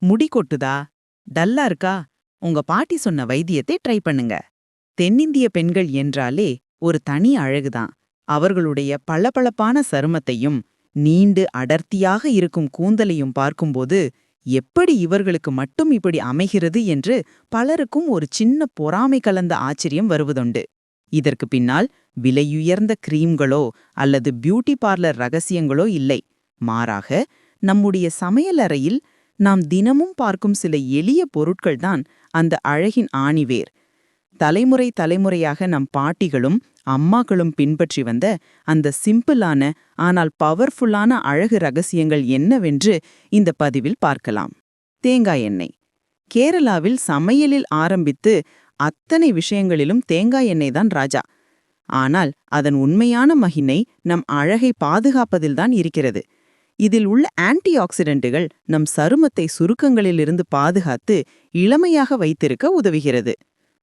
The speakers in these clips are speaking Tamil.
முடி கொட்டுதா? டல்லா இருக்கா? உங்க பாட்டி சொன்ன வைத்தியத்தை ட்ரை பண்ணுங்க. தென்னிந்திய பெண்கள் என்றாலே ஒரு தனி அழகுதான். அவர்களுடைய பளபளப்பான சருமத்தையும் நீண்டு அடர்த்தியாக இருக்கும் கூந்தலையும் பார்க்கும்போது எப்படி இவர்களுக்கு மட்டும் இப்படி அமைகிறது என்று பலருக்கும் ஒரு சின்ன பொறாமை கலந்த ஆச்சரியம் வருவதுண்டு. இதற்கு பின்னால் விலையுயர்ந்த கிரீம்களோ அல்லது பியூட்டி பார்லர் ரகசியங்களோ இல்லை. மாறாக நம்முடைய சமையலறையில் நாம் தினமும் பார்க்கும் சில எளிய பொருட்கள்தான் அந்த அழகின் ஆணிவேர். தலைமுறை தலைமுறையாக நம் பாட்டிகளும் அம்மாக்களும் பின்பற்றி வந்த அந்த சிம்பிளான ஆனால் பவர்ஃபுல்லான அழகு ரகசியங்கள் என்னவென்று இந்த பதிவில் பார்க்கலாம். தேங்காய் எண்ணெய். கேரளாவில் சமையலில் ஆரம்பித்து அத்தனை விஷயங்களிலும் தேங்காய் எண்ணெய் தான் ராஜா. ஆனால் அதன் உண்மையான மகிமை நம் அழகை பாதுகாப்பதில்தான் இருக்கிறது. இதில் உள்ள ஆன்டி ஆக்சிடென்ட்டுகள் நம் சருமத்தை சுருக்கங்களிலிருந்து பாதுகாத்து இளமையாக வைத்திருக்க உதவுகிறது.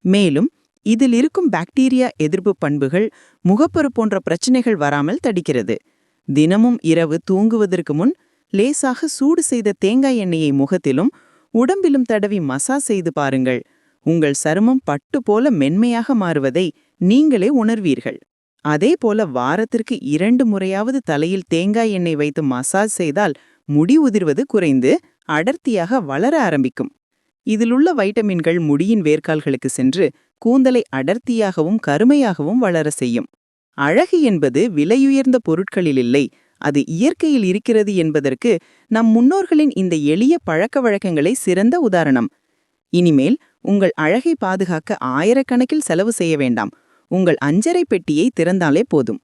மேலும் இதில் இருக்கும் பாக்டீரியா எதிர்ப்பு பண்புகள் முகப்பரு போன்ற பிரச்சனைகள் வராமல் தடுக்கிறது. தினமும் இரவு தூங்குவதற்கு முன் லேசாக சூடு செய்த தேங்காய் எண்ணெயை முகத்திலும் உடம்பிலும் தடவி மசாஜ் செய்து பாருங்கள். உங்கள் சருமம் பட்டு போல மென்மையாக மாறுவதை நீங்களே உணர்வீர்கள். அதே போல வாரத்திற்கு 2 முறையாவது தலையில் தேங்காய் எண்ணெய் வைத்து மசாஜ் செய்தால் முடி உதிர்வது குறைந்து அடர்த்தியாக வளர ஆரம்பிக்கும். இதிலுள்ள வைட்டமின்கள் முடியின் வேர்க்கால்களுக்கு சென்று கூந்தலை அடர்த்தியாகவும் கருமையாகவும் வளர செய்யும். அழகு என்பது விலையுயர்ந்த பொருட்களில் இல்லை, அது இயற்கையில் இருக்கிறது என்பதற்கு நம் முன்னோர்களின் இந்த எளிய பழக்க வழக்கங்களை சிறந்த உதாரணம். இனிமேல் உங்கள் அழகை பாதுகாக்க ஆயிரக்கணக்கில் செலவு செய்ய வேண்டாம். உங்கள் அஞ்சறை பெட்டியை திறந்தாலே போதும்.